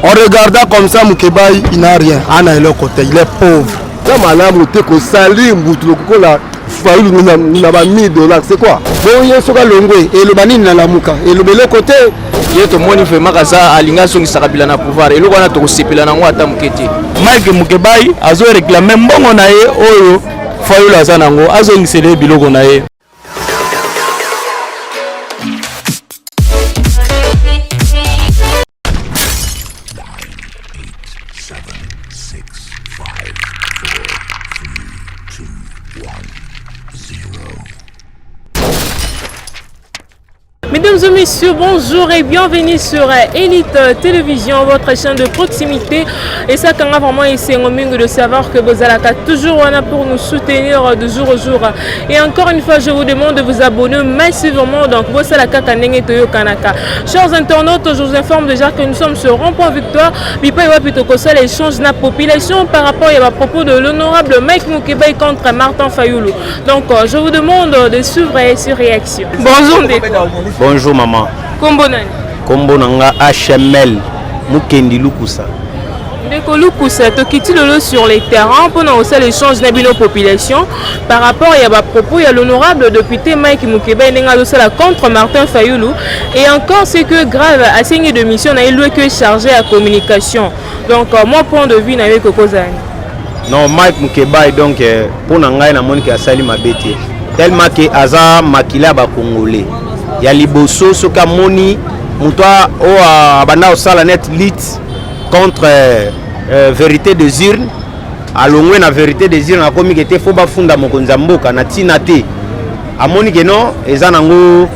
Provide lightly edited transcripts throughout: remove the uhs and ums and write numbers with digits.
En regardant comme ça, Mukebai, il n'a rien. Ana est le côté, il est pauvre. Comme un âme, tu es salé, c'est quoi? Bon, il y a ce longwe et le banine na la muka et le bel côté. Il y a tout le monde qui fait makasa alinga son sarabila na pouvoir et le wana to sepela na ngwa tamketi. Mike Mukebai azo réclamer mbongo na ye oyo Fayulu azanango azo ngisele biloko na ye. Mesdames et messieurs, bonjour et bienvenue sur Elite Télévision, votre chaîne de proximité. Et ça, quand vraiment, c'est un mingue de savoir que vous allez toujours pour nous soutenir de jour au jour. Et encore une fois, je vous demande de vous abonner massivement. Donc, vous allez Kanaka. Chers internautes, je vous informe déjà que nous sommes sur Rond-Point Victoire. Bipa Iwa Pitokosal échange la population par rapport à propos de l'honorable Mike Mukebai contre Martin Fayulu. Donc, je vous demande de suivre ces réactions. Bonjour, Bonjour maman. Kombo nani? Kombo nanga HML Mukendi Lukusa. Ndeko Lukusa tokiti lolo sur les terrains pendant aussi l'échange na bino population par rapport à ba propos il y a l'honorable député Mike Mukebai nenga la contre Martin Fayulu et encore c'est que grave assigné de mission na élu que chargé à communication. Donc mon point de vue na avec Kokozani. Non Mike Mukebai donc pour nanga na moni ka sali mabeti tellement que aza makila ba congolais. Ya liboso soka moni mutwa o abanda osala net lit contre vérité des urnes alongwe na vérité des urnes akomi kete fo ba funda mokonza mboka na tina te amoni ke non eza nango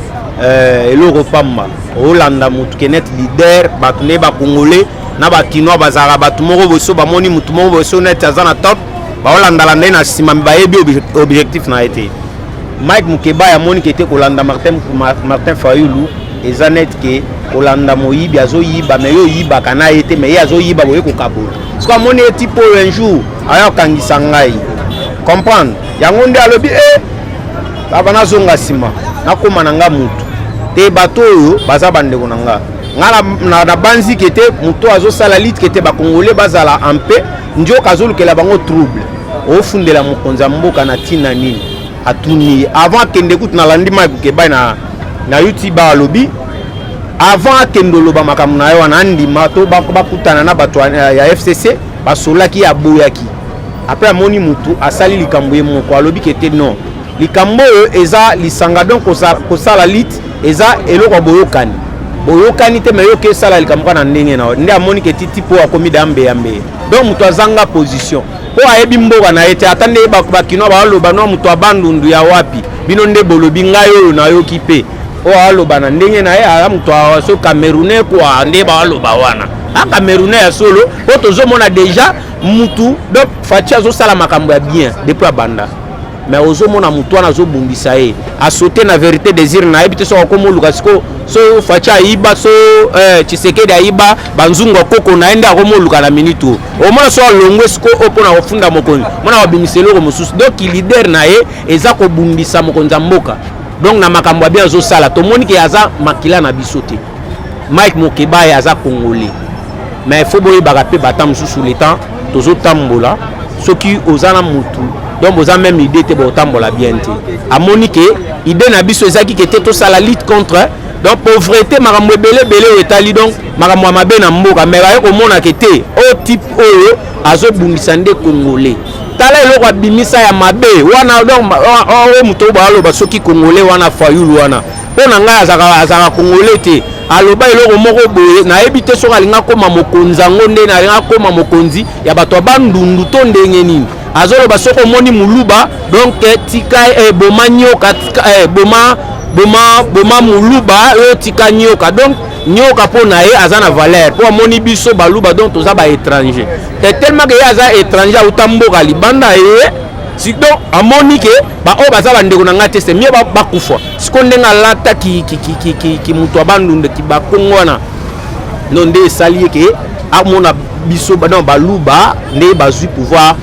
eloko pamba olanda mutu ke net leader batu ne ba congolais na ba kinois bazara batu moko boso ba moni mutu moko boso net azana top ba olanda landa na sima ba yebi objectif na été Mike Mukebai amoni kete kolanda Martin Fayulu ezanet ke kolanda moyibi azoyiba mais yo yiba kana ete mais azo yiba boye ko kabola parce que amoni tipo un jour aya kangisa ngai comprendre yango nde alobi abana zonga sima nakoma nanga mutu te bato oyo baza bandeko nanga ngala na banzi kete mutu azo sala lit kete ba congolais bazala en paix njoka azolukela bango trouble ofundela mokonza mboka na tina nini atuni avant kende kutu na landi Mike Mukebai na YouTube alobi avant kendo loba makamu na yo na ndima to bakutana na bato ya FCC basolaki ya boyaki après amoni mutu asali likambo ye moko alobi kete non likambo eza lisanga donc kosala lit eza eloko boyokani te mais yo ke sala likambo na ndenge na nde amoni kete tipo akomi dambe yambe donc mutu azanga position po ayebi mboka na ete atande bakino baloba no mutu abandundu ya wapi bino nde bolobi ngai oyo na yo kipe o aloba na ndenge na ye ala mutu aso Camerounais kwa nde baloba wana a Camerounais ya solo po tozomona déjà mutu donc Fachi azosala makambo ya bien depuis abanda mais ozomona mutu wana azobundisa ye asote na vérité désir na yebi te so akomoluka siko so Fachi ayiba so Tshisekedi ayiba banzungu koko na ende akomoluka na minute o mona so longwe siko opona ofunda mokonzi mona wabimiselo mosusu donc leader na ye eza kobundisa mokonza mboka donc na makambo ya bien azosala tomoni ke aza makila na biso te Mike Mukebai aza congolais mais faut boyebaka pe bata mosusu le temps tozotambola soki ozana mutu donc boza même idée te botambola bien te amoni ke idée na biso ezaki ke te tosala lutte contre donc pauvreté makambo ebele etali donc makambo mabe na mboka mais baye komona ke te o type oyo azobundisa nde congolais tala eloko abimisa ya mabe wana donc o muto baloba soki congolais wana Fayulu wana pona ngai azaka congolais te aloba eloko moko boye nayebi te soki alinga koma mokonzi yango nde nalinga koma mokonzi ya bato bandundu to ndenge nini azoloba soki omoni muluba donc tika boma nyoka boma muluba oyo tika nyoka donc nyoka po na ye aza na valeur po amoni biso baluba donc toza ba étranger te tellement que ye aza étranger autamboka libanda ye siko amoni ke ba o baza bandeko na ngate se mie bakufa siko ndenga lata ki mutu abandunde ki bakongwana non nde esali ke amona biso ba donc baluba nde bazui pouvoir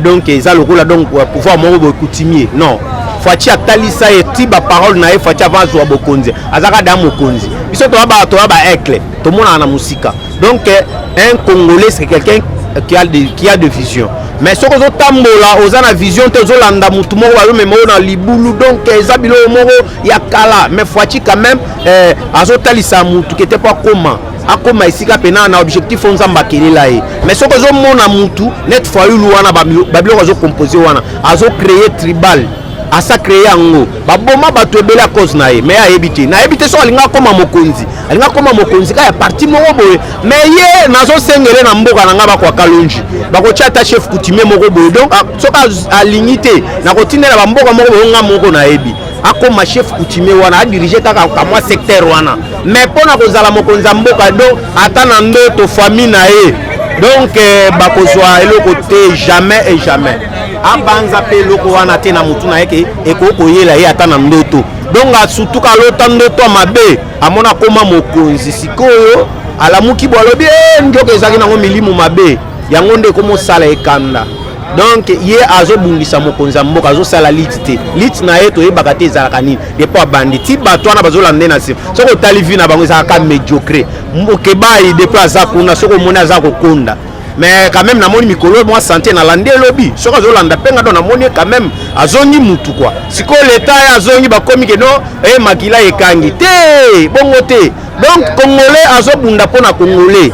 donc eza lokola donc pouvoir moko coutumier non Fachi atalisa eti ba parole na ye Fachi avant bokonzi azaka da mokonzi biso to ba ekle to mona na musika donc un Congolais c'est quelqu'un qui a de vision. Mais ce que vous tambola, aux ana vision, te zolanda mutu moko ba me na libulu donc ezabilo moko ya kala mais foati quand même azotalisa mutu qui était pas comment akoma isika pena na objectif on zamba kelela e mais ce que zo mona mutu net fayulu wana babilo zo composer wana azo créer tribal asa créer yango baboma bato ebele à cause na ye mais na ebité so alinga koma mokonzi ka ya parti moko boye mais ye nazo sengele na mboka na nga bakwa kalonji bakotia ta chef coutumier moko boye donc soka aligné na kotinela ba mboka moko boye nga moko na yebi akoma chef coutumier wana a diriger kaka kamwa secteur wana mais pona kozala mokonzi mboka donc ata na ndoto famille na ye donc bakozwa eloko te jamais et jamais abanza pe loko wana te na mutu na yeke ekoko yela ye ata na ndoto donc surtout ka lota ndoto mabe amona koma mokonzi sikoyo alamuki bolobi ndoko ezaki nango milimu mabe yango nde komo sala ekanda donc ye azobungisa mokonzi mboka azosala lit na ye toyebaka te ezalaka nini depo abandi ti bato wana bazolanda na nsima soko otali vi na bango ezalaka médiocre Mokebai depo aza kuna soko omoni aza kokonda mais quand même namoni mikolo moi santé na lande lobby soko azolanda penga do namoni quand même azongi mutu quoi siko leta ya azongi bakomi ke no makila ekangi te bongo te donc congolais azobunda pona congolais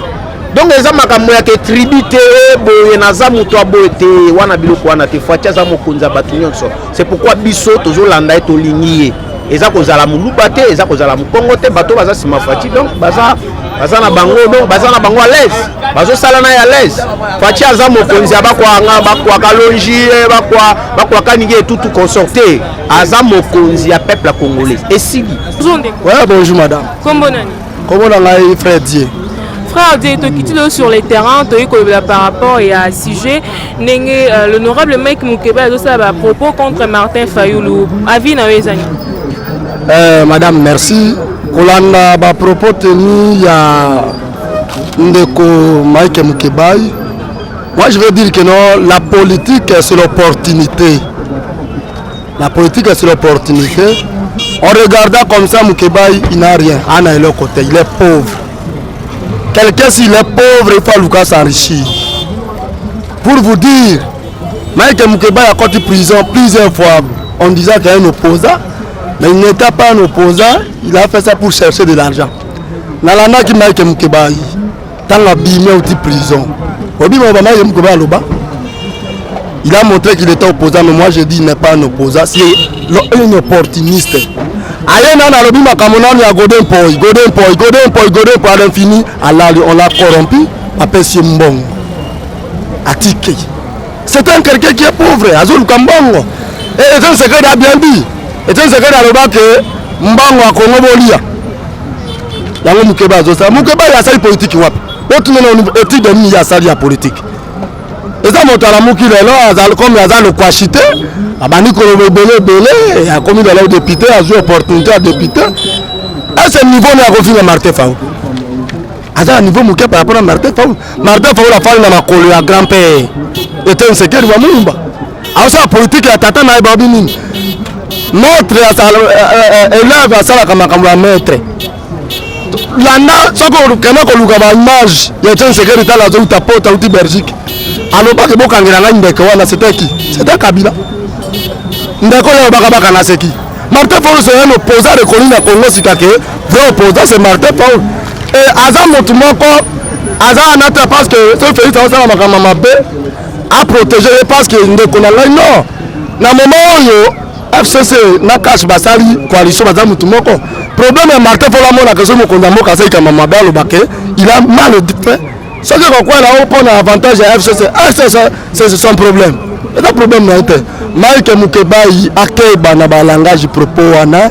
donc eza makambo ya ke tribute boye naza mutu aboye te wana biloko wana te fatia za mokonza batu nyonso c'est pourquoi biso tozolanda et tolingi eza kozala muluba te eza kozala mukongo te bato baza sima fati donc baza na bango donc baza na bango à l'aise bazo sala na ya l'aise fati aza mokonzi bakwa kalonji bakwa kanigi tout consorté aza mokonzi ya peuple congolais esili. Ouais, bonjour madame. Comment nani? Comment ngai frère Dieu? Frère Dieu, tu quittes sur les terrains, tu as par rapport à sujet, l'honorable Mike Mukeba a propos contre Martin Fayoulou. Avis na wezani. Madame, merci. Kolanda ba propos tenu ya ndeko Mike Mukeba. Moi je veux dire que non, la politique c'est l'opportunité. La politique c'est l'opportunité. En regardant comme ça Mukeba, il n'a rien. Ana est le côté, il est pauvre. Quelqu'un s'il est pauvre, il faut Lucas s'enrichir. Pour vous dire, Mike Mukeba a côté prison plusieurs fois en disant qu'il est un opposant, mais il n'était pas un opposant, il a fait ça pour chercher de l'argent. Nalanda qui Mike Mukeba, tant abîmé au prison. Il a montré qu'il était opposant, mais moi je dis qu'il n'est pas un opposant, c'est un opportuniste. Aïe na lobi makamonani ya Golden Boy à l'infini, on l'a corrompu, appelle Mbongo. Atike. C'est un quelqu'un qui est pauvre, Azul Kambongo. Et c'est un secret a bien dit. Et c'est un secret à l'oba que Mbongo a Congo Bolia. Yango Mukeba Zosa. Mukeba ya sali politique wapi. Otu neno étude de mi ya sali ya politique. Et ça monte à la mouki lelo comme Azal le kwashite. Abani Kolobe Belé, il a commis de la député, a joué opportunité à député. À ce niveau, on a refusé Martin Faoul. À ce niveau, Mouké par rapport à Martin Faoul. Martin Faoul a fallu dans la coulée à grand-père. Et un secret de Wamoumba. À ce politique, il y a Tata Naïbabini. Notre élève à Sala Kamakamwa maître. Landa, ce qu'on a image, il y a un secret de la zone Tapo, Taouti Belgique. Alors, pas que Bokangela Ndekawana, c'était qui? C'était Kabila. Ndeko ya bakabaka na seki. Martin Faoul c'est un opposant reconnu na Congo Sikake. Vrai opposant c'est Martin Faoul. Et Aza Motumoko, Aza Anata parce que ce fait ça va makama mabe a protéger parce que ndeko na ngai non. Na moment yo FCC na cash basali coalition Aza Motumoko. Problème est Martin Faoul amona que ce mokonda moka sai kama mabe alobake, il a mal fait. Ce que quoi là on prend avantage à FCC. C'est son problème. Et le problème n'a été Mike Mukeba akeba na ba langage propos wana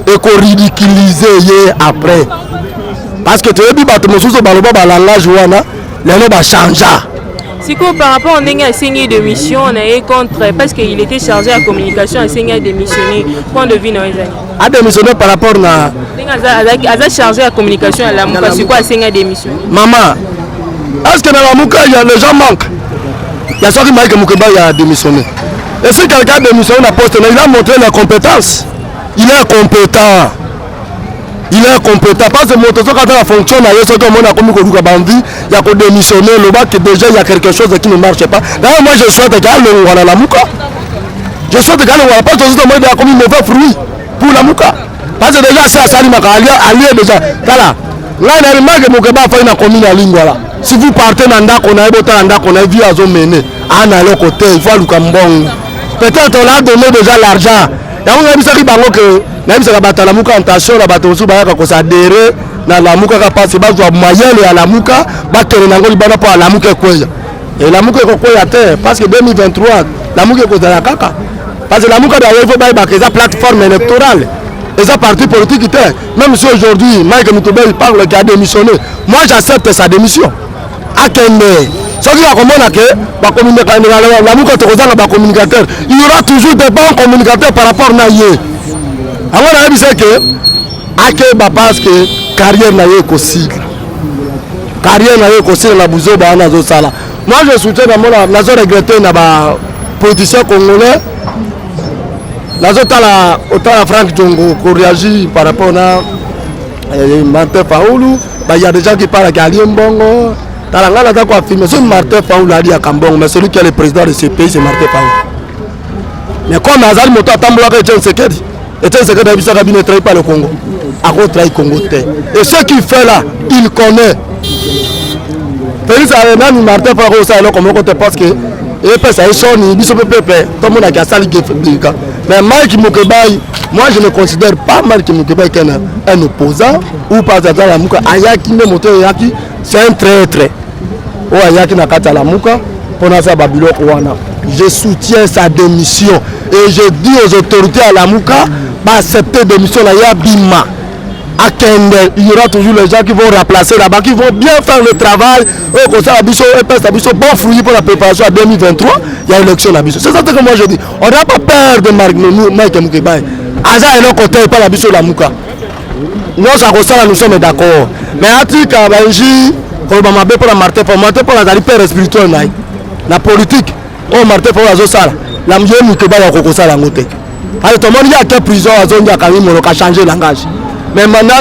et ko ridiculiser après parce que tu ebi bato mosusu baloba ba langage wana lelo ba changer. Siko par rapport à Nenga signé de mission on est contre parce qu'il était chargé à communication à signé démissionner point de vue na ezali. A démissionner par rapport na Nenga chargé à communication à la muka c'est quoi signé démission. Maman, est-ce que dans la muka il y a les gens manquent? Il y a ça qui Mike Mukeba a démissionné. Et si quelqu'un démissionne à poste, il a montré la compétence. Il est compétent. il est compétent parce que moto quand la fonction na yo soki on a comme ko luka bandi il y a ko démissionner le bas que déjà il y a quelque chose qui ne marche pas. D'ailleurs moi je souhaite que le wala la muka. Je souhaite que le wala pas tout le monde a comme mauvais fruit pour la muka. Parce que déjà ça sali makalia allié déjà. Kala. Là il y a le mag Mukeba fa na commune ya Lingwala. Si vous partez dans ndako na ebota ndako na vie azo mener ana le côté il faut luka mbongo. Peut-être on a donné déjà l'argent. yango na bisaki bango ke na bisaka bata la muka intention na bato su bayaka ko s'adhérer na la muka ka passe bazwa mayele ya la muka bakele nango libana pa la muka kweya et la muka ko kweya te parce que 2023 la muka ko za kaka parce que la muka da yevo bay ba que za plateforme électorale et ça parti politique te même si aujourd'hui Mike Mutobel parle qu'il a démissionné moi j'accepte sa démission akende soki akomona ke ba communicateur la muka to kozanga ba communicateur il y aura toujours des bons communicateurs par rapport na ye alors na yebisa ke ake ba parce que carrière na ye ko cycle na buzo ba na zo sala moi je soutiens na mona na zo regretter na ba politicien congolais na zo tala otala Franck Djongo ko réagir par rapport na Martin Faoulou bah il y a des gens qui parlent à Mbongo. Talangana d'accord affirmé c'est Martin Faoulou a dit à Kambongo mais celui qui est le président de ce pays c'est Martin Faoulou. Mais comme Azali Moto Tambola que Etienne Sekedi a vu ça ne trahit pas le Congo. Ako trahit Congo te. Et ce qu'il fait là, il connaît. Félix Arenani Martin Faoulou ça alors comment côté parce que et puis ça est sonné biso peuple tout le monde a cassé l'État. Mais Mike Mukeba moi je ne considère pas Mike Mukeba comme un opposant ou pas dans la muka ayaki ne moto yaki c'est un traître. O ayaki na kata la muka pona sa babiloko wana. Je soutiens sa démission et je dis aux autorités à la muka ba accepter démission la ya bima. À Kende, il y aura toujours les gens qui vont remplacer là-bas, qui vont bien faire le travail. Comme ça, bon fruit pour la préparation à 2023, il y a l'élection là-bas. C'est ça que moi je dis. On n'a pas peur de Mike Mukeba. Aza et l'autre côté, pas la biso la muka. Nous, nous sommes d'accord. Mais à Tika, Benji, pour la Martin, pour la père spirituelle, la politique, oh Martin, pour la Zosala, la Mjé Mukeba, la Kokosa, la Motek. Alors, tout le monde, il y a quelle prison à Zone, il y a quand même changé le langage. Mais maintenant,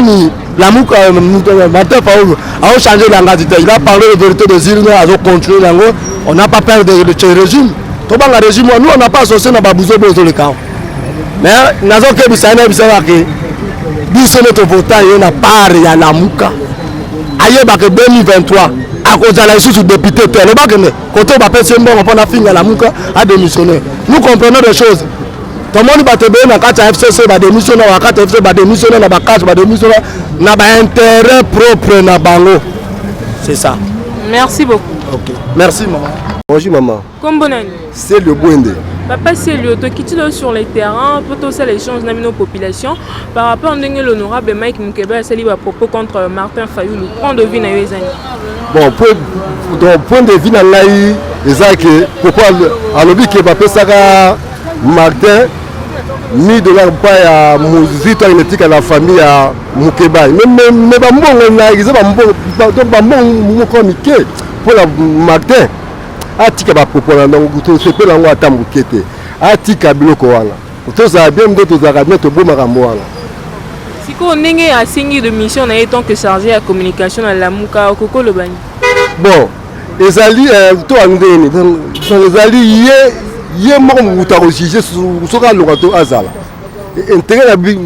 la Mouka, Martin Faoulou a changé le langage. Il a parlé de vérité de Zirine, il a continué. On n'a pas peur de ce régime. Tout le régime, nous, on n'a pas associé à Babouzo dans le cas. Mais nous avons que notre votant, il n'y a pas de la Mouka. Aïe, 2023, à cause de la sous député, le bac, quand on va passer un bon, on a fini à la Mouka à démissionner. Nous comprenons des choses. Tout le monde va te donner la FCC, va démissionner, la FCC va démissionner, la CAF va démissionner, n'a pas intérêt propre na bango. C'est ça. Merci beaucoup. Ok. Merci maman. Bonjour maman. Comme bon année. C'est le Bouende. Papa, c'est le qui sur les terrains, pour tout ça l'échange dans nos populations. Par rapport à l'honorable Mike Mukeba, c'est à propos contre Martin Fayoulou. Point de vue dans les années. Bon, point de vue dans l'AI, c'est que pourquoi à l'objet que papa Saka Martin $1000 à Muzito à la famille à Mukeba. Mais bon, pour la Martin. Atika ba popola ndongo to sepela ngo atambukete atika biloko wana to za bien ndo to za radne to boma kamwana siko ndenge asingi de mission na étant que chargé à communication à la muka koko le bani bon ezali to andeni donc ezali ye mo muta ko juger soka lokato azala intérêt na bi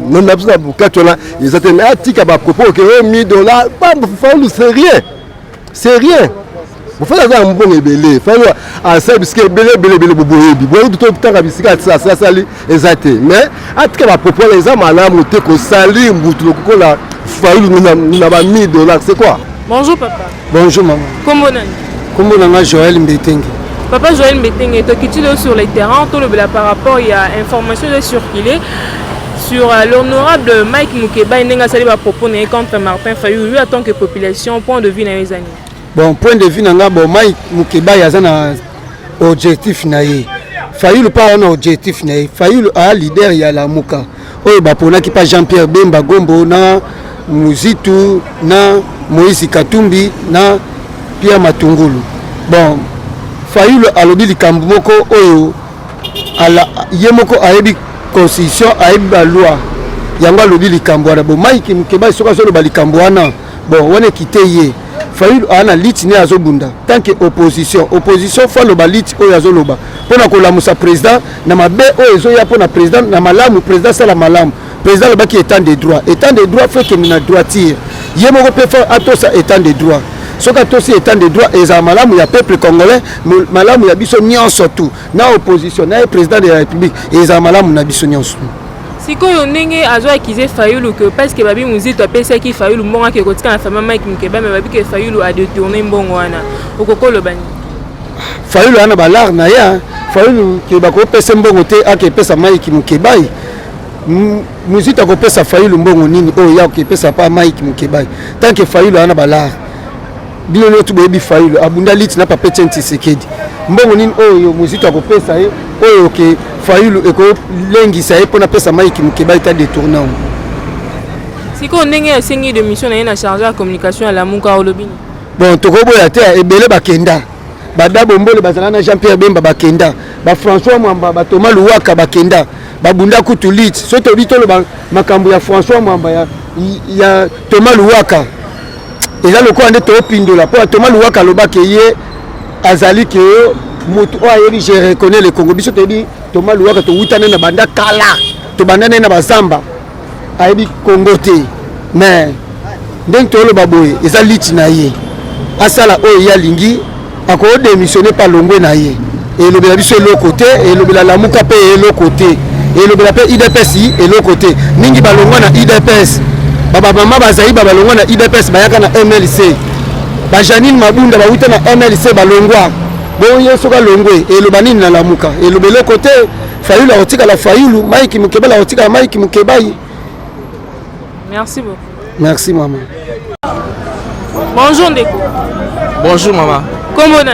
na bisa bukatona ezate mais atika ba propos que $1000 pas c'est rien. Vous faites un bon ébélé, faites un service qui est belé, vous tout le temps à biscuit, ça sali, exact. Mais à tout cas, ma propos les hommes à la montée que sali, vous la faillite, nous n'avons $1000, c'est quoi? Bonjour papa. Bonjour maman. Comment on a? Comment on a Joël Mbetengue? Papa Joël Mbetengue, tu es sur les terrains, par rapport il y a information de circuler sur l'honorable Mike Mukeba, il a sali à propos contre Martin Fayoulou, lui en tant que population, point de vue dans les années. Bon, point de vue, Mike Mukeba a un objectif. Fayoulou pas un objectif. Fayoulou a leader, il y a la Mouka. Oh, pour qui pas Jean-Pierre Bemba Gombo, na Muzitu, na Moïse Katumbi, na Pierre Matungulu. Bon, Fayoulou a lobby de Kambumoko, Oyo, Yemoko a eu constitution, a eu la loi. yango alobi likambo wana bo Mike Mukeba soka azoloba likambo wana bon wana ekite ye Fayulu ana liti ne azobunda tant que opposition fa loba liti oyo azoloba pona kolamusa président na mabe oyo ezoya pona président na malamu président sala malamu président lobaki état de droit fait que na droiture ye moko pe fa atosa état de droit soka tosi état de droit eza malamu ya peuple congolais malamu ya biso nyonso tout na opposition na président de la république eza malamu na biso nyonso. Sikoyo ndenge azo accuser Fayulu que parce que babi muzito apesa ki Fayulu mbonga ke kotika na fama Mike Mukeba mais babi que Fayulu a détourné mbongo wana okokolo bani Fayulu ana balar na ya Fayulu ke bako pesa mbongo te ake pesa Mike Mukeba muzito ko pesa Fayulu mbongo nini o ya ke pesa pa Mike Mukeba tant que Fayulu ana balar bino lotu bebi Fayulu abunda liti na papa Tenti Sekedi mbongo nini oyo muzito ko pesa ye oyo ke Fayulu eko lengisa ye pona pesa Mike Mukeba ita détourné. Siko ndenge asengi de mission na ye na chargé de communication à la Muka olobini. Bon tokoboya te ebele bakenda. Badabo mbole bazala na Jean-Pierre Bemba bakenda. Ba François Mwamba ba Thomas Luwaka bakenda. Babunda kutu lit. Soto bitolo makambo ya François Mwamba ya Thomas Luwaka. Eza lokwa nde to pindola po Thomas Luwaka lobake ye azali ke moto oyo je reconnais le Congo biso te di Thomas Luwaka to wutana na banda kala to bandana na bazamba ayebi Congo te mais ndenge to lo baboye eza liti na ye asala oyo ya lingi ako démissionner par longwe na ye et le bela biso le côté et le bela lamuka pe le côté et le bela pe IDPS et le côté ningi balongwa na IDPS baba mama bazai baba longwa na IDPS bayaka na MLC ba Janine Mabunda ba wutana na MLC balongwa bon yesoka longwe et le banini na lamuka et le bela côté Fayulu la otika la Fayulu Mike Mukeba la otika Mike Mukeba. Merci beaucoup. Merci maman. Bonjour Ndeko. Bonjour maman. Comment on a?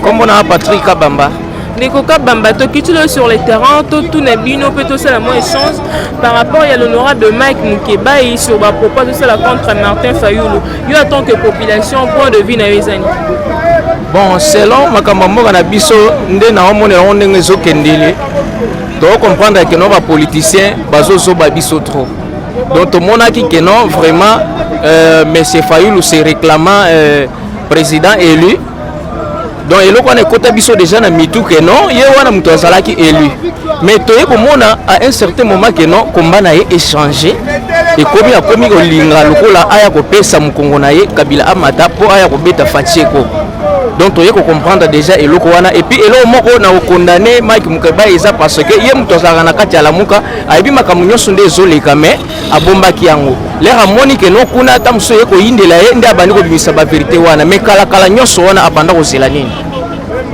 Comment on a Patrick Kabamba? Ndeko Kabamba, tu quittes sur le terrain, tout n'est bien, peut tout ça la moins chance par rapport à l'honorable Mike Mukeba et sur ma propos de ça contre Martin Fayulu. Il y a tant que population point de vue na Yezani. Bon, selon ma camarade Kanabiso, nous n'avons pas de réseau kendele. Donc comprendre que nos politiciens baso so babiso trop. Donc tout le monde a dit que non vraiment monsieur Fayulu se réclamant président élu. Donc et là on est côté biso déjà na mitou que non, il y a un muto azalaki élu. Mais toye ko mona à un certain moment que non combat na échangé et comme ya komi ko linga lokola aya ko pesa mukongo na ye Kabila amata po aya ko beta Fatieko. Donc tu peux comprendre déjà et wana et puis elo moko na condamné Mike Mukeba eza parce que ye muto za na kati ya la muka aibi makamunyo sonde zoleka mais abomba ki yango les ramoni que non kuna tamso ye ko indela ye nda bani ko bimisa ba vérité wana mais kala kala nyoso wana abanda ko zela nini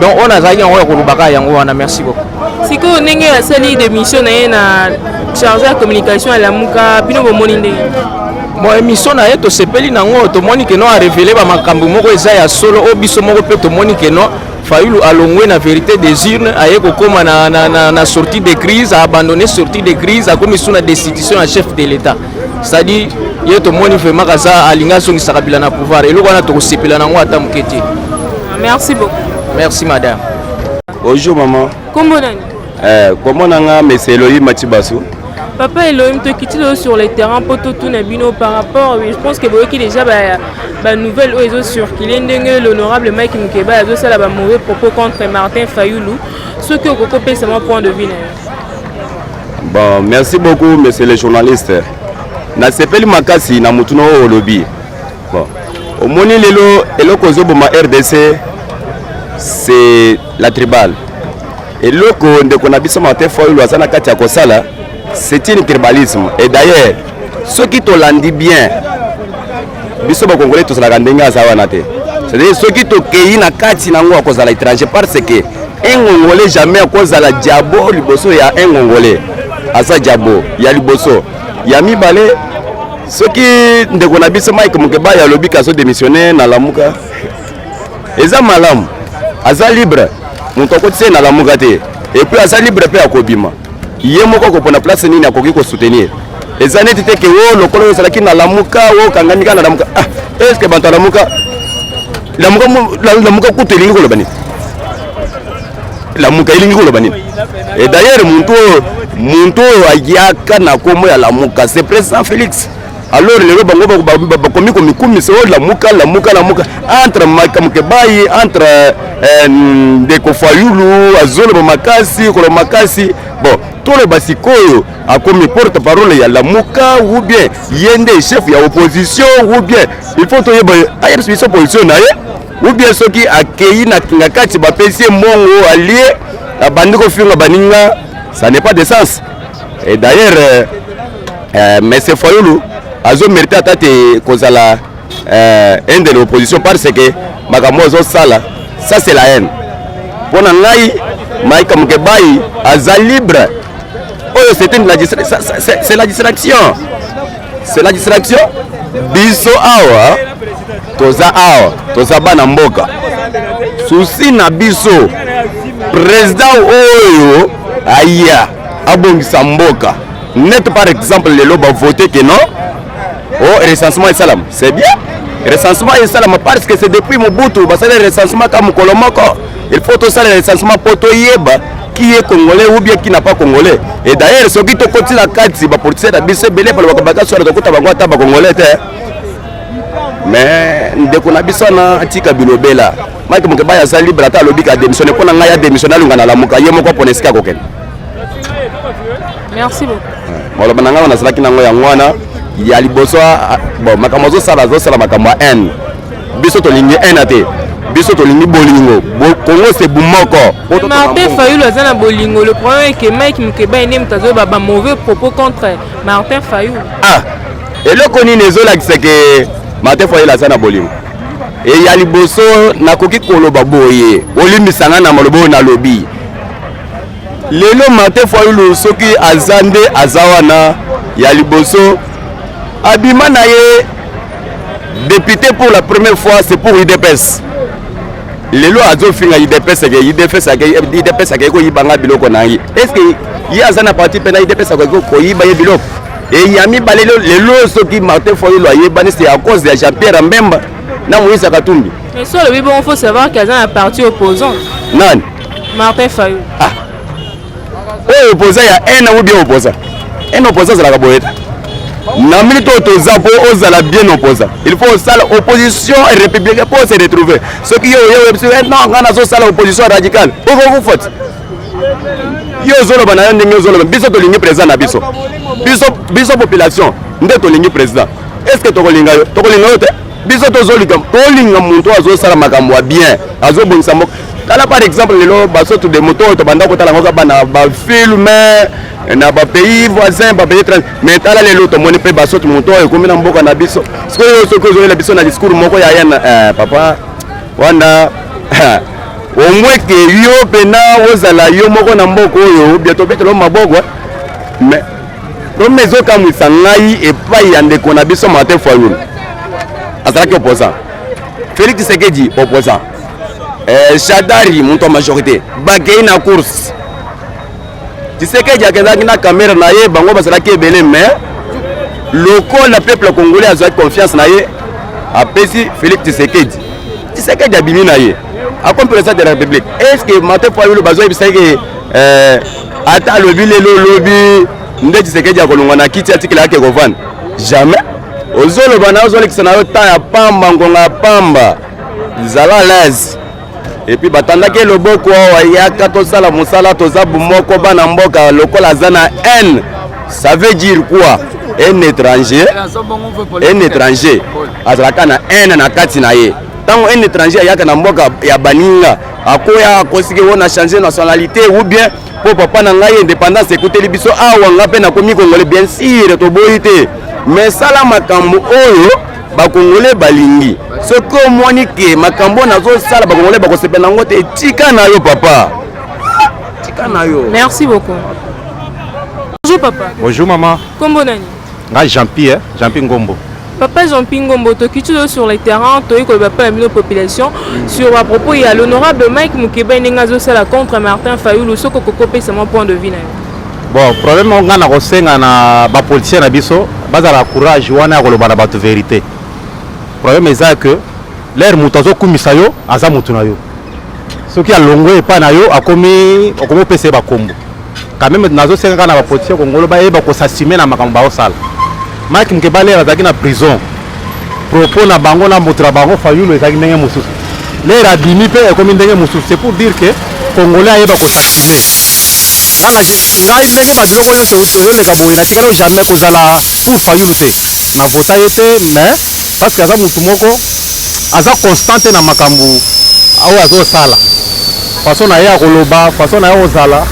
donc on a za yango ko lubaka yango wana. Merci beaucoup. Siko ndenge ya sali de mission na ye na chargé de communication à la muka bino bo moni ndenge bon émission na ye to sepeli nango to moni que non a révélé ba makambo moko eza ya solo obiso moko pe to moni que non Fayulu alongwe na vérité des urnes aye ko koma na sortie de crise a abandonné sortie de crise a comme sous la destitution à chef de l'état c'est-à-dire ye to moni vraiment kaza alinga songi sakabila na pouvoir et lokana to sepela nango ata mukete. Merci beaucoup. Merci madame. Bonjour maman. Comment on a monsieur Elohim Matibasu? Papa Elohim te quitte sur le terrain pour tout Nabino par rapport, je pense que vous qui déjà bah nouvelle oiseau sur qu'il est l'honorable Mike Mukeba a ça la mauvais propos contre Martin Fayulu, ce que vous copez c'est mon point de vue. Bon, merci beaucoup monsieur le journaliste. Na sepeli makasi na mutuno o lobby. Bon. Au moni lelo eloko boma RDC c'est la tribale. Et loko ndeko na biso Martin Fayulu azana kati ya kosala c'est un tribalisme et d'ailleurs ceux qui te l'ont bien biso ba congolais tous la gandenga zawana te c'est-à-dire ceux qui te keyi na kati nango akozala étranger parce que un congolais jamais akozala diabo liboso ya un congolais asa diabo ya liboso ya mibale ceux qui ndeko na biso Mike Mukeba ya lobi kaso démissionner na lamuka eza malamu asa libre muto kotse na lamuka te et puis asa libre pe akobima ye moko ko pona place nini akoki ko soutenir eza neti te ke wo lokolo yo salaki na lamuka wo kangandika na lamuka est-ce que bantu lamuka kutu elingi koloba nini lamuka elingi koloba nini et d'ailleurs muntu ayaka na kombo ya Lamuka c'est président Félix. Alors les bango bakomi komikumi c'est Lamuka entre Makamukebai entre Ndeko Fayulu Azolo Makasi Kolo Makasi bon tout le basikoyo a comme porte-parole ya Lamuka ou bien yende chef ya opposition ou bien il faut to yeba ayer sur opposition na ou bien ceux qui accueilli na kati ba PC mongo allié la bandiko finga baninga ça n'est pas de sens et d'ailleurs mais c'est Fayulu azo mérité atate kozala un de l'opposition parce que makambo zo sala ça c'est la haine pona ngai Maïka Mukebai aza libre oh c'est la distraction c'est la distraction biso awa toza bana mboka souci na biso président oyo aya abongisa mboka net par exemple les loba voté que non oh recensement et salam c'est bien recensement et salam parce que c'est depuis Mobutu parce que le recensement comme Kolomoko il faut tout ça le recensement poto yeba qui est congolais ou bien qui n'a pas congolais et d'ailleurs ce qui te continue la carte si ba politicien bise belé pour le bakaka sur le côté bango ta ba congolais mais ndeko na biso na atika bilobela Maître Mukebai ya libre ata lobi ka démissionner pour na ngaya démissionner ngana la muka yemo ko poneska ko ken. Merci beaucoup. Molo bananga na salaki nango ya ngwana ya liboso bon makambo sala makambo en biso to lingi en ate biso to lingi bolingo Congo c'est bumoko Martin Fayulu azana bolingo le problème est que Mike Mukebai nem tazo ba mauvais propos contre Martin Fayulu et le koni nezola que Martin Fayulu azana bolingo et ya liboso nakoki koloba boye olimbisanga na malobo na lobby lelo Martin Fayulu soki azande azawana ya liboso abima na ye député pour la première fois c'est pour IDPS lelo azo finga IDPS ko yibanga biloko na yi est-ce que yi azana parti pena IDPS ko yiba ye biloko et yami balelo lelo soki Martin Fayulu ayebani c'est à cause de Jean-Pierre Mbemba na Moïse Katumbi mais sur le bon faut savoir qu'il y a un parti opposant nan Martin Fayulu opposant ya un ou bien opposant un opposant c'est la kaboyeta na milito tozapo ozala bien opposant il faut ça opposition et républicaine pour se retrouver ce qui yo non ngana zo sala opposition radicale oko ku faute yo zolo bana ndenge zolo biso to lingi président na biso population nde to lingi président est-ce que to kolinga yo te biso to zolika kolinga muntu azo sala makambo bien azo bonisa moko kala par exemple lelo baso to de moto to banda ko tala ngoka bana ba film na ba pays voisins ba pays trans mais tala lelo to moni pe baso to moto e komina mboka na biso siko yo soko zo la biso na discours moko ya yana papa wana au moins que yo pena ozala yo moko na mboko oyo bientôt betelo maboko mais comme les autres comme sangai et pas yande ko na biso Martin Fayulu azalaki opposant Félix Tshisekedi opposant Shadari monto majorité bagay na course Tshisekedi akendaki na caméra na ye bango bazalaki ebele mais le peuple congolais a confiance na ye apesi Félix Tshisekedi abimi na ye comme président de la République est-ce que Martin Fayulu bazo ebisaki ata lobi lelo nde Tshisekedi akolonga na kiti atikela yake kovana jamais ozolo bana ozolekisa na yo ta ya pamba ngonga pamba zala l'aise et puis batandaki loboko ayaka tosala mosala toza moko bana mboka lokola zana N ça veut dire quoi un étranger azalaka na N na kati na ye tango un étranger ayaka na mboka ya baninga akoya akosiki wona changer nationalité ou bien po papa na ngai indépendance ekuteli biso awa nga pe na komi congolais bien sûr to boyite mais sala makambo oyo ba congolais balingi soko moni ke makambo nazo sala ba congolais bakosepela ngo te tika na yo papa tika na yo. Merci beaucoup. Bonjour papa. Bonjour maman. Kombo nani? Nga Jean-Pierre Ngombo. Papa Jean-Pierre Ngombo, tu es sur les terrains, tu es la population sur à propos il y a l'honorable Mike Mukebai Nengazo sala contre Martin Fayulu soko kokopé c'est mon point de vue. Bon, problème on a kosenga na ba politicien na biso, bazala courage wana koloba na bato vérité. Problème est que l'air mutazo kumisa yo aza mutu na yo. Soki alongwe pa na yo akomi pese ba kombo. quand même nazosenga kaka na bapoliticien congolo bayeba kosasime na makambo baosala. Mike Mukeba lere azalaki na prison propos na bango na moto na bango Fayulu ezalaki ndenge mosusu lere abimi mpe ekomi ndenge mosusu. C'est pour dire que congolais ayeba kosasime ngai ndenge babiloko nyonso tozoleka boye natikali jamais kozala pour Fayulu te na vota ye te, mais parce que aza motu moko aza constante na makambo oyo azosala façon na ye ya koloba façon na ye kozala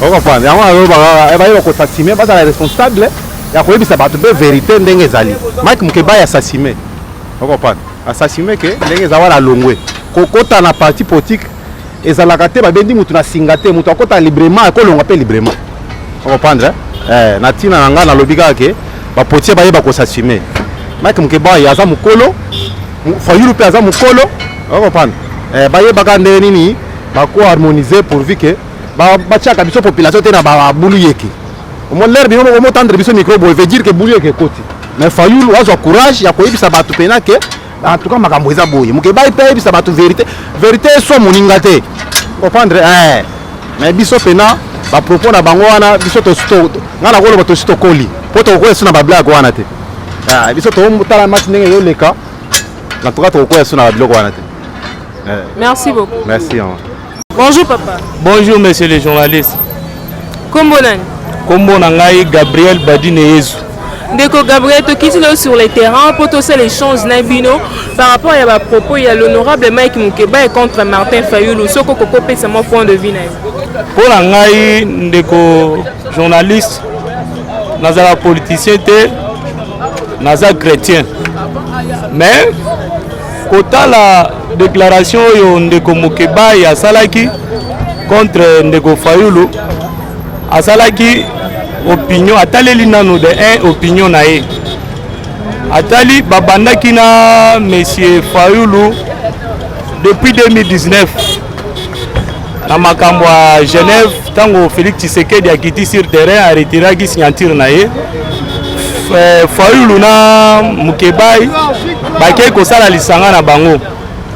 okopanda yango azolobaka bayeba kosasime bazala responsable ya koyebisa bato mpe vérité ndenge ezali. Mike Mukeba asasime okopanda asasime ke ndenge eza wana longwe kokota na parti politique ezalaka te babendi mutu na singa te mutu akota librement akolonga mpe librement okopandre na ntina na ngai nalobi kaka ke bapoliticien bayeba kosasime. Mike Mukeba aza mokolo Fayulu mpe aza mokolo okopandre bayebaka ndenge nini bakoharmonize pourvu ke batiaka biso population te na babulu yeke omolere bino omotendre biso micro boye veut dire que bulu yeke ekoti mais Fayulu azwa courage ya koyebisa bato pena ke en tout cas makambo eza boye Mukeba mpe ayebisa bato vérité eso moninga te comprendre mais biso pena bapropos na bango wana biso nga na koloba tosi tokoli mpo tokokoya so na bablage wana te biso totala match ndenge yoleka en tout cas tokokoya so na babiloko wana te. Merci beaucoup. Merci. Bonjour papa. Bonjour monsieur le journaliste. Kombo nani? Kombo na ngai Gabriel Badine Yezu. Ndeko Gabriel, tu quittes sur le terrain pour tous les échanges Nabino par rapport à propos il y a l'honorable Mike Mukeba contre Martin Fayulu. Ce qu'on peut c'est mon point de vue. Pour la ngai ndeko journaliste, naza politicien te, naza chrétien. Mais quand la déclaration yo ndeko Mukeba ya salaki contre ndeko Fayulu, a salaki opinion ataleli nano de opinion na ye atali babandaki na monsieur Fayulu depuis 2019 na makambo ya Genève tango Félix Tshisekedi akiti sur terrain aretiraki signature na ye Fayulu na Mukeba bakei kosala lisanga na bango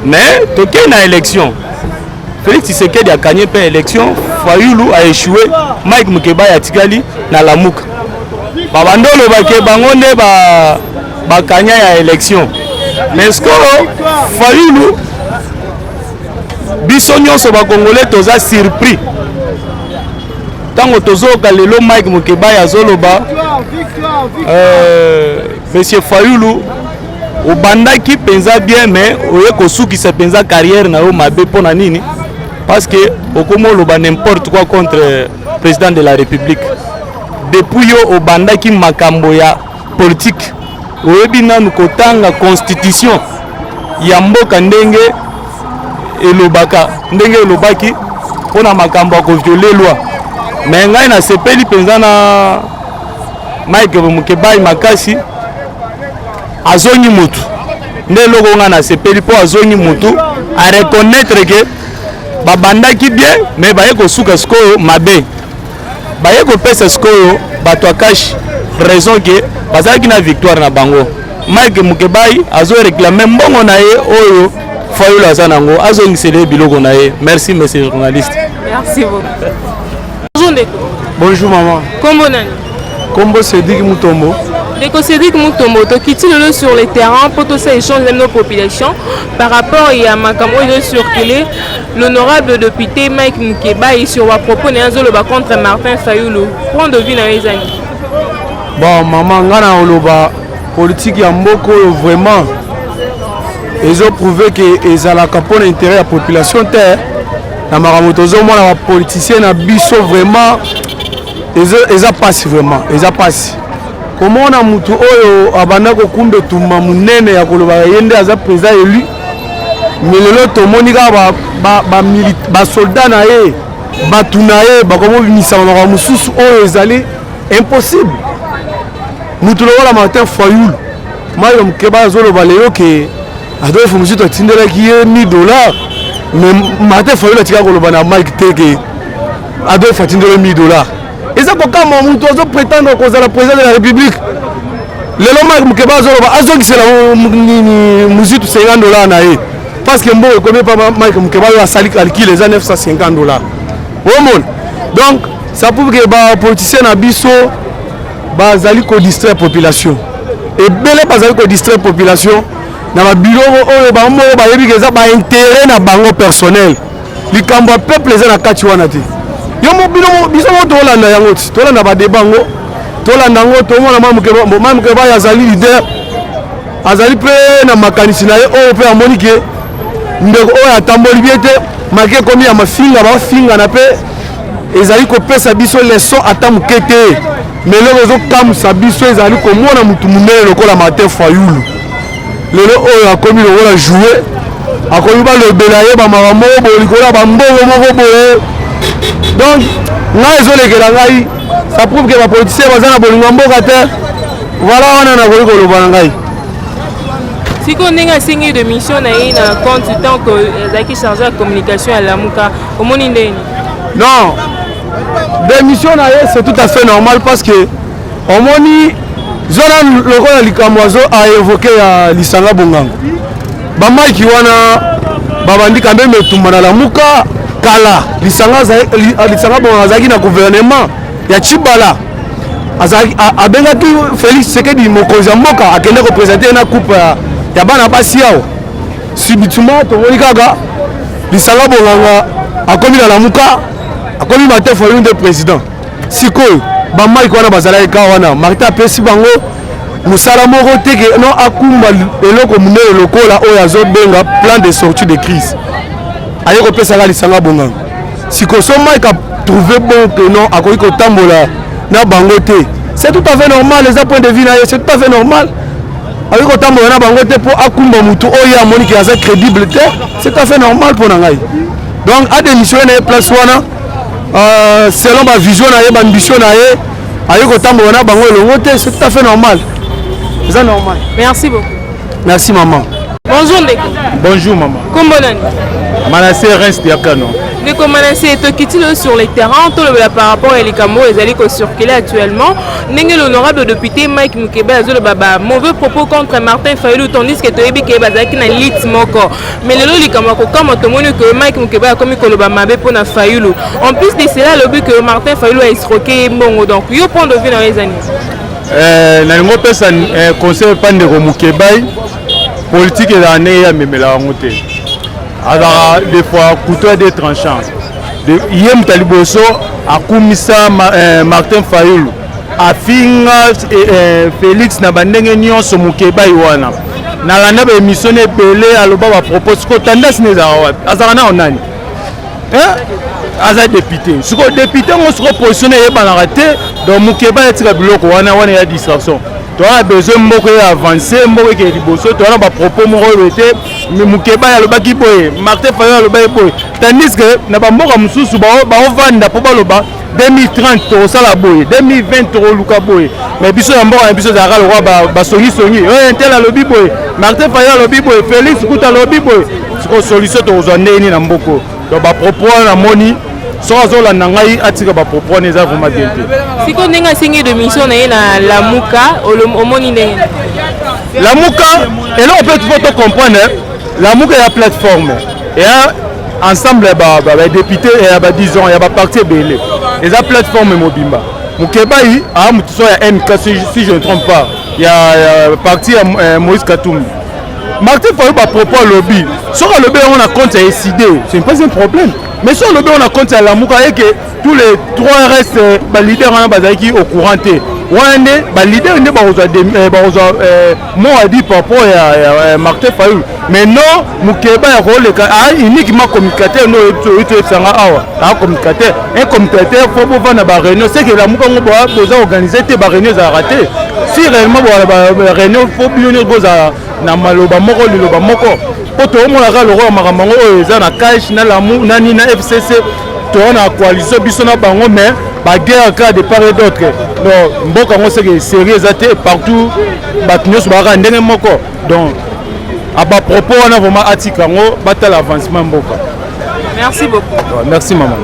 mais tokei na élection Félix Tshisekedi a gagné par élection, Fayulu a échoué, Mike Mukeba a tikali na Lamuka. Babandolo bake bangonde ba kanya ya élection. Mais skoro Fayulu biso nyonso ba congolais toza surpris. Tango tozoka lelo Mike Mukeba ya zoloba monsieur Fayulu obandaki penza bien mais oye kosukisa penza carrière na yo mabe pona nini parce que okomoloba n'importe quoi contre le président de la République depuis yo obandaki makambo ya politique oyebi nanu kotanga constitution ya mboka ndenge elobaka ndenge elobaki pona makambo ya kovioler loi mais ngai na sepeli penza na Mike Mukeba makasi azongi mutu nde loko nga na sepeli po azongi mutu a reconnaître que babandaki bien mais baye kosuka sikoyo mabe baye kopesa sikoyo bato akashi raison que bazalaki na victoire na bango. Mike Mukeba azo réclamer mbongo na ye oyo Fayulu aza nango azongisele biloko na ye. Merci monsieur le journaliste. Merci beaucoup. Bonjour Ndeko. Bonjour maman. Kombo nani? Kombo Cédric Mutombo. Ndeko Cédric Mutombo, tu quittes le sur le terrain pour tous ces échanges de nos populations par rapport à Makambo de circuler l'honorable député Mike Mukeba et sur la propos de contre Martin Fayulu. Point de vue dans les années. Bon maman, ngana oloba politique ya mboko vraiment ils ont prouvé que ils ont la capone intérêt à la population terre. Na maramotozo mona wa politicien na biso vraiment ils ont passé vraiment, ils ont passé. Comment on a mutu oyo abanda ko kumbe tuma munene ya koloba yende aza président élu mais lelo to monika ba soldat na ye batuna ye ba komo bimisa ba mususu oyo ezali impossible mutu lo wala Martin Fayulu Mike Mukeba zoloba lelo ke adofu mususu atindela ki ye $1000 mais Martin Fayulu atika koloba na Mike teke adofu atindela $1000. Et ça quand mon oiseau prétendre qu'on est le président de la République. Le Mike Mukeba azo c'est la musique $50 naé. Parce que bon connaît pas Mike Mukeba a sali calcul les $950. Donc ça prouve que les politiciens na biso bazali ko distraire population et belé bazali ko distraire population na ba biloko oyo ba mo ba yebi keza ba intérêt na bango personnel likambo peuple eza na kati wana te yo mo bilomo biso mo tolanda yango ti tolanda ba debango tolanda ngo to mona mamuke ba yazali leader azali pe na makanisi na ye oyo pe amoni ke ndeko oyo atamboli bien te make komi ya mafinga ba finga na pe ezali kopesa biso leçon ata moke te meloko ezokamwisa biso ezali komona mutu monene lokola Martin Fayulu lelo oyo akomi lokola joue akomi balobela ye bamakambo boye likolo ya bambongo moko boye donc ngai ezolekela ngai ça prouve ke bapoliticien baza na bolingo ya mboka te voilà wana nakoki koloba na ngai siko ndenge asengi de mission na ye na compte tant que ezalaki chargé ya communication ya Lamuka omoni ndeni non démission na ye c'est tout à fait normal parce que omoni zona lokola likambo azo aévoke ya lisanga bongango bamaiki wana babandi kambe metumba na Lamuka kala lisanga bongango azalaki na gouvernement ya Chibala abengaki Félix Tshisekedi mokonzi ya mboka akende kopresente na coupe ya bana basi yao subitement tomoni kaka lisanga bongango akomi na Lamuka akomi Martin Fayulu nde président sikoyo bamaiki wana bazalaki ka wana Martin apesi bango mosala moko teke no akumba eloko monene lokola oyo azobenga plan de sortie de crise aye kopesaka lisanga bongango sikoyo so maiki atrouve bon que non akoki kotambola na bango te c'est tout à fait normal eza point de vue na ye c'est tout à fait normal akoki kotambola na bango te mpo akumba mutu oyo amoniki aza crédible te c'est tout à fait normal mpo na ngai donc adémissionne na ye place wana selon ba vision na ye ba ambition na ye aye kotambola na bango elongo te c'est tout à fait normal c'est normal. Merci beaucoup. Merci maman. Bonjour Ndeko. Bonjour maman. Comment allez-vous? Manassé reste Yakano. Ndeko Manassé est quitte sur les terrains tout le par rapport à les camos et les circuler actuellement. N'est l'honorable député Mike Mukeba a baba mauvais propos contre Martin Fayulu tandis que tu es bien bazaki na lit moko. Mais le loli comme tout le monde que Mike Mukeba a commis koloba mabe pour na Fayulu. En plus de cela le but que Martin Fayulu a escroqué mbongo donc yo point de vue dans les années. nalingo pesa conseil pandeko Mukebai politique ezala ndenge ya memela yango te azalaka des fois couteau des tranchants ye moto ya liboso akumisa Martin Fayulu afinga Félix na bandenge nyonso Mukebai wana nalanda baémission ebele aloba bapropos ko tendance nezala wapi azalaka nao nani aza député siko député ngo siko positionné yebanaka te donc Mukeba etika biloko wana ya distraction to a besoin moko ya avancer moko ke liboso to na ba propos moko te mais Mukeba alobaki boye Martin Fayulu alobaki boye tandis que na ba mboka mususu ba ovanda po baloba 2030 to sala boye 2020 to luka boye mais biso ya mboka na biso za kala roi ba songi tel alobi boye Martin Fayulu alobi boye Félix Kuta alobi boye siko solution to ozande ni na mboko donc ba propos na moni sozo la nangai atika ba propos neza vraiment bien te siko ndenge singi de mission na ye na Lamuka omoni ndenge Lamuka et là on peut tout comprendre Lamuka ya plateforme et ensemble ba député et ba disons ya ba parti belé et la plateforme mobimba Mukebai a mutuso ya MK si je ne trompe pas il y a parti Moïse Katumbi Martin Fayulu ba propos lobby sur le lobby on a compte à décider c'est pas un problème mais sur le lobby on a compte à Lamuka et que tous les trois restent ba leaders en bazaki au courant wane ba leader ne ba mot a dit par rapport à Martin Fayulu mais non Mukeba ya rôle uniquement communicateur no to sanga awa ta communicateur un communicateur faut pouvoir na ba réunion c'est que Lamuka ngo ba organiser te ba réunion za raté si réellement ba réunion faut bien goza na maloba moko liloba moko poto omonaka lokolo makambo ngo oyo eza na cash na lamu nani na FCC to na coalition biso na bango mais ba guerre cas de part et d'autre non mboka ngo c'est sérieux ate partout bato nyonso baka ndenge moko donc aba propos wana vraiment atika ngo batala avancement mboka. Merci beaucoup. Merci maman.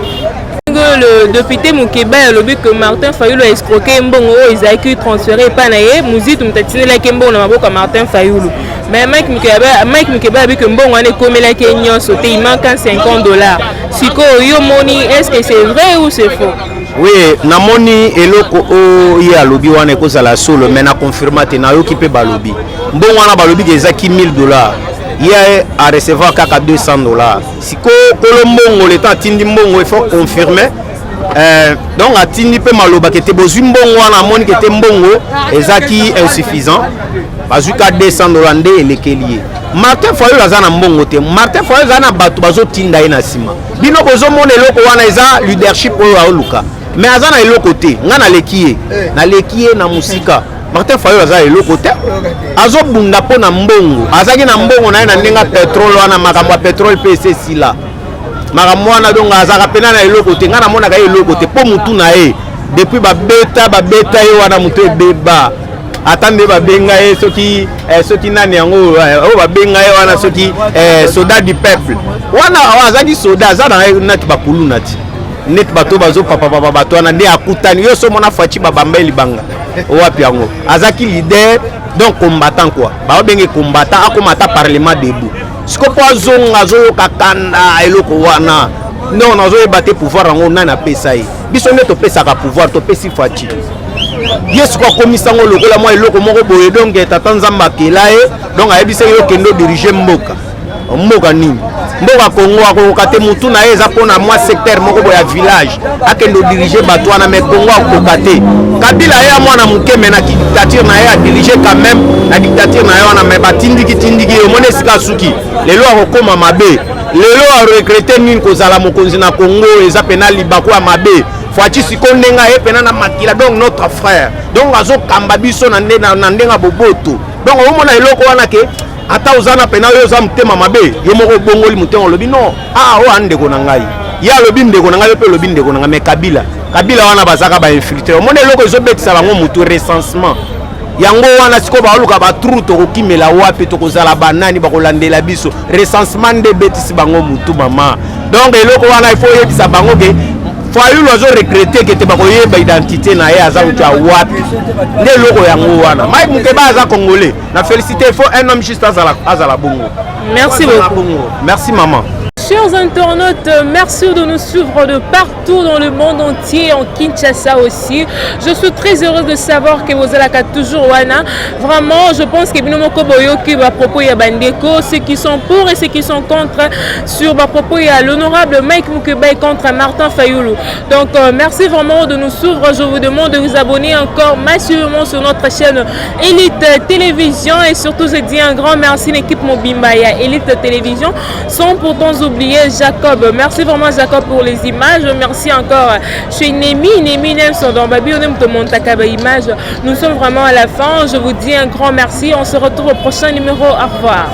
Le député Mukeba a lobby que Martin Fayulu a escroqué mbongo ezaki transféré pas na ye muzitu mtatinela ke mbongo na maboko Martin Fayulu mais Mike Mukeba a dit que mbongo ane komela ke nyonso te il manque $50 siko yo moni est-ce que c'est vrai ou c'est faux Oui, namoni eloko o ya lobi wana ekozala solo mais na confirmate na yoki pe balobi. Mbongo wana balobi kezaki $1000. Il a recevoir kaka $200. Siko kolombongo le temps tindi mbongo il faut confirmer. Donc atindi pe maloba kete bozwi mbongo wana moni kete mbongo ezaki insuffisant. Bazuka $200 nde elekelié. Martin Fayulu aza na mbongo te. Martin Fayulu aza na bato bazotinda ye na sima. Bino kozomona eloko wana eza leadership oyo aoluka. Mais aza na eloko te. Nga na lekiye. Na lekiye na musika. Martin Fayulu aza eloko te. Azobunda po na mbongo. Azaki na mbongo na ye na ndenga petrole wana makambo ya petrole pe sila. Makambo wana donc azaka pena na eloko te. Nga na mona ka eloko te po mutu na ye. Depuis babeta ye wana mutu ebeba. Attendez babenga ye soki nani yango o babenga ye wana soki soldat du peuple wana azaki soldat za na nati bakulu nati net bato bazo papa bato wana nde akutani yo so mona fachi babamba libanga wapi yango azaki leader donc combattant quoi ba benge combattant akomata parlement debout siko po azonga zo kakanda eloko wana non nazo ebate pouvoir yango nani apesa ye biso nde topesa ka pouvoir topesi fachi Yesu kwa komisango lokola mwa eloko moko boye donc tata nzamba akela ye donc ayebisa yo kendo diriger mboka nini mboka Congo akokoka te mutu na ye eza mpona mwa secteur moko boya village akendo diriger bato wana mais Congo akokoka te Kabila ye mwana muke mena ki dictature na ye a diriger quand même na dictature na ye wana mais batindiki omone sika suki lelo akokoma mabe lelo a regretter nini kozala mokonzi na Congo eza pena libako ya mabe Fouachi sikondenga e pena na makila donc notre frère donc azo kamba biso na ndenga boboto donc au mona eloko wana ke ata ozana pena yo za mutema mabe yo moko bongoli mutengo lobi non o ande ko na ngai ya lobi ndeko na ngai pe lobi ndeko na ngai mais Kabila wana bazaka ba infiltrer mona eloko ezo betisa bango mutu recensement yango wana siko ba oluka ba trou to kokimela wapi to kozala banani ba kolandela biso recensement de betisi bango mutu mama donc eloko wana il faut yebisa bango ke Fayulu azo regretter que te bakoyeba identité na ye aza mutu wapi nde loko yango wana Mike Mukeba aza congolais na féliciter il faut un homme juste azala bongo. Merci beaucoup. Merci maman. Chers internautes, merci de nous suivre de partout dans le monde entier, en Kinshasa aussi. Je suis très heureuse de savoir que vous êtes toujours wana. Vraiment, je pense que Bino Mokoboyo qui va propos ya Bandeko, ceux qui sont pour et ceux qui sont contre sur ma propos ya l'honorable Mike Mukeba contre Martin Fayulu. Donc merci vraiment de nous suivre. Je vous demande de vous abonner encore massivement sur notre chaîne Elite Télévision et surtout je dis un grand merci à l'équipe Mobimba et à Elite Télévision sans pourtant oublier Jacob. Merci vraiment Jacob pour les images. Merci encore chez Nemi Nelson dans Babi on aime te monter image. Nous sommes vraiment à la fin. Je vous dis un grand merci. On se retrouve au prochain numéro. Au revoir.